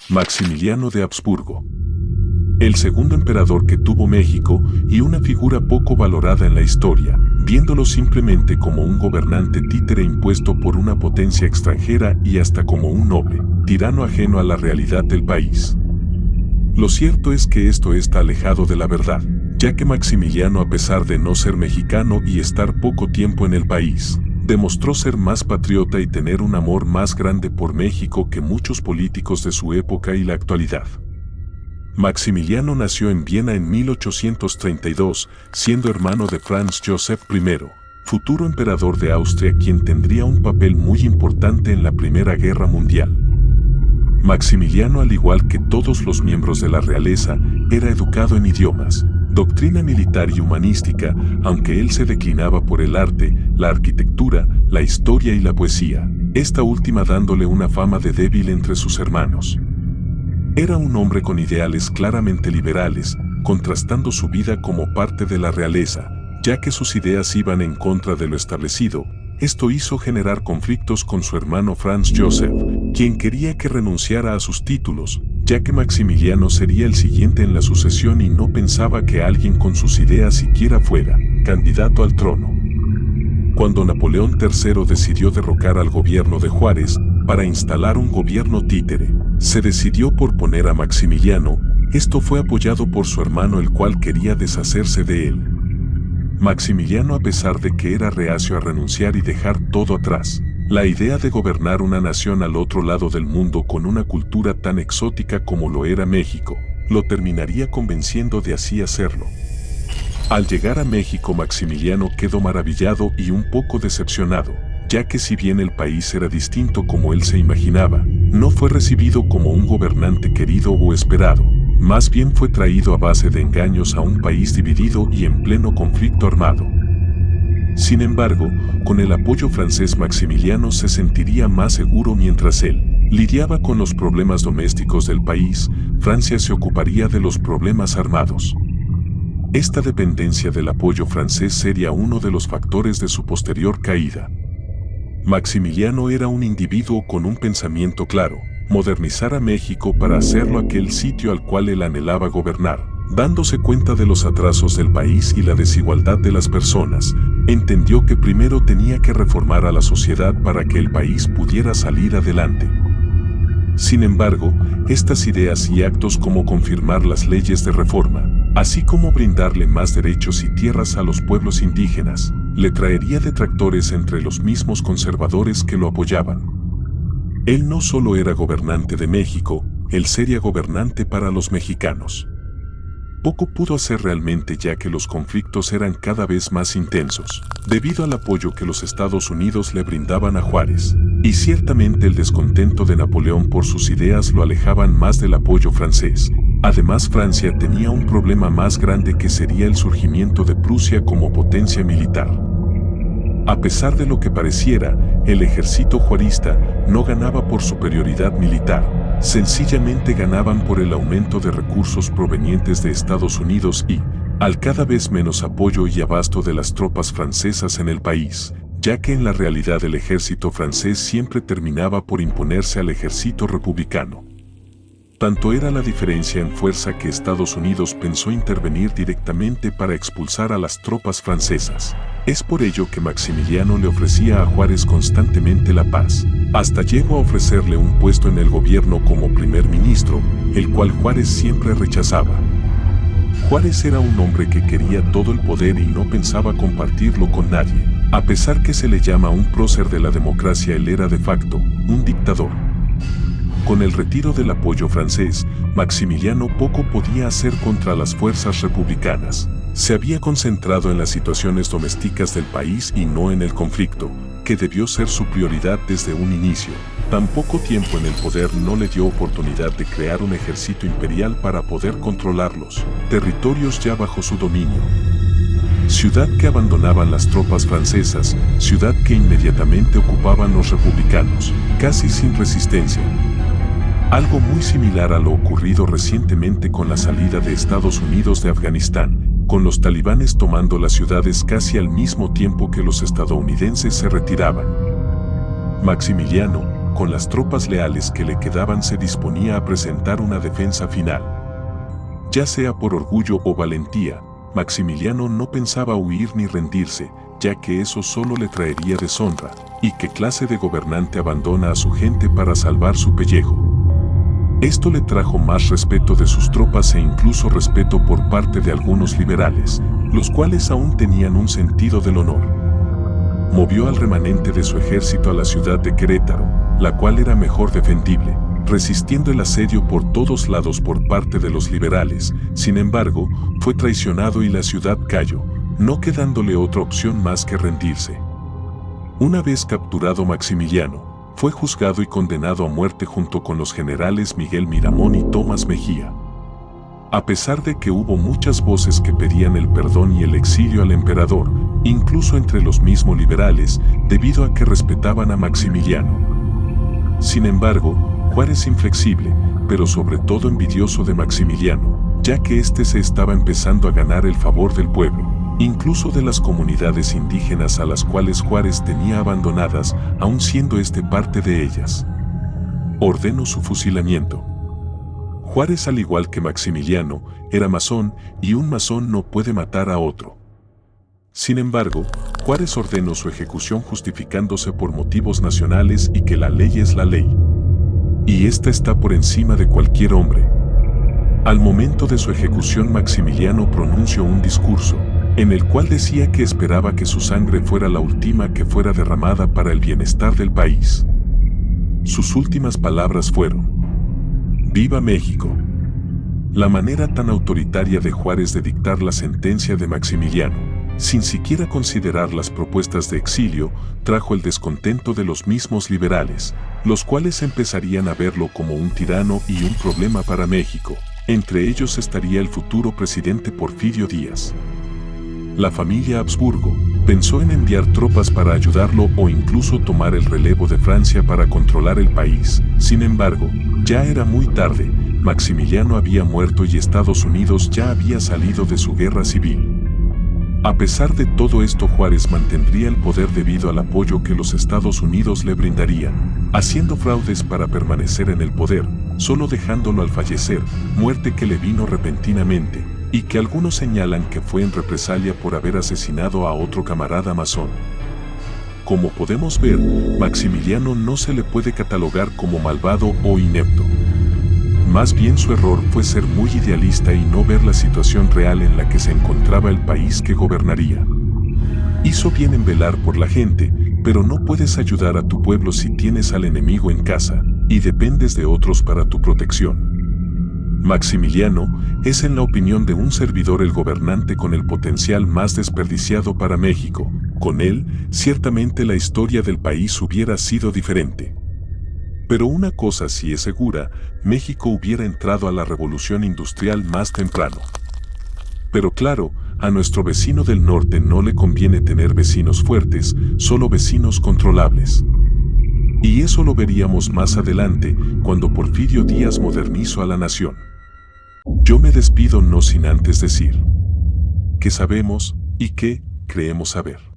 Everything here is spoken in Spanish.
Maximiliano de Habsburgo. El segundo emperador que tuvo México y una figura poco valorada en la historia, viéndolo simplemente como un gobernante títere impuesto por una potencia extranjera y hasta como un noble, tirano ajeno a la realidad del país. Lo cierto es que esto está alejado de la verdad, ya que Maximiliano, a pesar de no ser mexicano y estar poco tiempo en el país, demostró ser más patriota y tener un amor más grande por México que muchos políticos de su época y la actualidad. Maximiliano nació en Viena en 1832, siendo hermano de Franz Joseph I, futuro emperador de Austria, quien tendría un papel muy importante en la Primera Guerra Mundial. Maximiliano, al igual que todos los miembros de la realeza, era educado en idiomas, doctrina militar y humanística, aunque él se declinaba por el arte, la arquitectura, la historia y la poesía, esta última dándole una fama de débil entre sus hermanos. Era un hombre con ideales claramente liberales, contrastando su vida como parte de la realeza, ya que sus ideas iban en contra de lo establecido. Esto hizo generar conflictos con su hermano Franz Joseph, quien quería que renunciara a sus títulos, ya que Maximiliano sería el siguiente en la sucesión y no pensaba que alguien con sus ideas siquiera fuera candidato al trono. Cuando Napoleón III decidió derrocar al gobierno de Juárez para instalar un gobierno títere, se decidió por poner a Maximiliano. Esto fue apoyado por su hermano, el cual quería deshacerse de él. Maximiliano, a pesar de que era reacio a renunciar y dejar todo atrás, la idea de gobernar una nación al otro lado del mundo con una cultura tan exótica como lo era México, lo terminaría convenciendo de así hacerlo. Al llegar a México, Maximiliano quedó maravillado y un poco decepcionado, ya que si bien el país era distinto como él se imaginaba, no fue recibido como un gobernante querido o esperado, más bien fue traído a base de engaños a un país dividido y en pleno conflicto armado. Sin embargo, con el apoyo francés, Maximiliano se sentiría más seguro mientras él lidiaba con los problemas domésticos del país. Francia se ocuparía de los problemas armados. Esta dependencia del apoyo francés sería uno de los factores de su posterior caída. Maximiliano era un individuo con un pensamiento claro: modernizar a México para hacerlo aquel sitio al cual él anhelaba gobernar. Dándose cuenta de los atrasos del país y la desigualdad de las personas, entendió que primero tenía que reformar a la sociedad para que el país pudiera salir adelante. Sin embargo, estas ideas y actos, como confirmar las leyes de reforma, así como brindarle más derechos y tierras a los pueblos indígenas, le traería detractores entre los mismos conservadores que lo apoyaban. Él no solo era gobernante de México, él sería gobernante para los mexicanos. Poco pudo hacer realmente, ya que los conflictos eran cada vez más intensos, debido al apoyo que los Estados Unidos le brindaban a Juárez, y ciertamente el descontento de Napoleón por sus ideas lo alejaban más del apoyo francés. Además, Francia tenía un problema más grande, que sería el surgimiento de Prusia como potencia militar. A pesar de lo que pareciera, el ejército juarista no ganaba por superioridad militar, sencillamente ganaban por el aumento de recursos provenientes de Estados Unidos y, al cada vez menos apoyo y abasto de las tropas francesas en el país, ya que en la realidad el ejército francés siempre terminaba por imponerse al ejército republicano. Tanto era la diferencia en fuerza que Estados Unidos pensó intervenir directamente para expulsar a las tropas francesas. Es por ello que Maximiliano le ofrecía a Juárez constantemente la paz. Hasta llegó a ofrecerle un puesto en el gobierno como primer ministro, el cual Juárez siempre rechazaba. Juárez era un hombre que quería todo el poder y no pensaba compartirlo con nadie. A pesar que se le llama un prócer de la democracia, él era de facto un dictador. Con el retiro del apoyo francés, Maximiliano poco podía hacer contra las fuerzas republicanas. Se había concentrado en las situaciones domésticas del país y no en el conflicto, que debió ser su prioridad desde un inicio. Tan poco tiempo en el poder no le dio oportunidad de crear un ejército imperial para poder controlar los territorios ya bajo su dominio. Ciudad que abandonaban las tropas francesas, ciudad que inmediatamente ocupaban los republicanos, casi sin resistencia. Algo muy similar a lo ocurrido recientemente con la salida de Estados Unidos de Afganistán, con los talibanes tomando las ciudades casi al mismo tiempo que los estadounidenses se retiraban. Maximiliano, con las tropas leales que le quedaban se disponía a presentar una defensa final. Ya sea por orgullo o valentía, Maximiliano no pensaba huir ni rendirse, ya que eso solo le traería deshonra, y qué clase de gobernante abandona a su gente para salvar su pellejo. Esto le trajo más respeto de sus tropas e incluso respeto por parte de algunos liberales, los cuales aún tenían un sentido del honor. Movió al remanente de su ejército a la ciudad de Querétaro, la cual era mejor defendible, resistiendo el asedio por todos lados por parte de los liberales. Sin embargo, fue traicionado y la ciudad cayó, no quedándole otra opción más que rendirse. Una vez capturado Maximiliano, fue juzgado y condenado a muerte junto con los generales Miguel Miramón y Tomás Mejía. A pesar de que hubo muchas voces que pedían el perdón y el exilio al emperador, incluso entre los mismos liberales, debido a que respetaban a Maximiliano. Sin embargo, Juárez inflexible, pero sobre todo envidioso de Maximiliano, ya que éste se estaba empezando a ganar el favor del pueblo, incluso de las comunidades indígenas a las cuales Juárez tenía abandonadas, aun siendo este parte de ellas. Ordenó su fusilamiento. Juárez, al igual que Maximiliano, era masón y un masón no puede matar a otro. Sin embargo, Juárez ordenó su ejecución justificándose por motivos nacionales y que la ley es la ley. Y esta está por encima de cualquier hombre. Al momento de su ejecución, Maximiliano pronunció un discurso, en el cual decía que esperaba que su sangre fuera la última que fuera derramada para el bienestar del país. Sus últimas palabras fueron: ¡Viva México! La manera tan autoritaria de Juárez de dictar la sentencia de Maximiliano, sin siquiera considerar las propuestas de exilio, trajo el descontento de los mismos liberales, los cuales empezarían a verlo como un tirano y un problema para México. Entre ellos estaría el futuro presidente Porfirio Díaz. La familia Habsburgo pensó en enviar tropas para ayudarlo o incluso tomar el relevo de Francia para controlar el país. Sin embargo, ya era muy tarde. Maximiliano había muerto y Estados Unidos ya había salido de su guerra civil. A pesar de todo esto, Juárez mantendría el poder debido al apoyo que los Estados Unidos le brindarían, haciendo fraudes para permanecer en el poder, solo dejándolo al fallecer, muerte que le vino repentinamente, y que algunos señalan que fue en represalia por haber asesinado a otro camarada masón. Como podemos ver, Maximiliano no se le puede catalogar como malvado o inepto. Más bien su error fue ser muy idealista y no ver la situación real en la que se encontraba el país que gobernaría. Hizo bien en velar por la gente, pero no puedes ayudar a tu pueblo si tienes al enemigo en casa y dependes de otros para tu protección. Maximiliano es, en la opinión de un servidor, el gobernante con el potencial más desperdiciado para México. Con él, ciertamente la historia del país hubiera sido diferente. Pero una cosa sí es segura, México hubiera entrado a la revolución industrial más temprano. Pero claro, a nuestro vecino del norte no le conviene tener vecinos fuertes, solo vecinos controlables. Y eso lo veríamos más adelante, cuando Porfirio Díaz modernizó a la nación. Yo me despido no sin antes decir que sabemos y que creemos saber.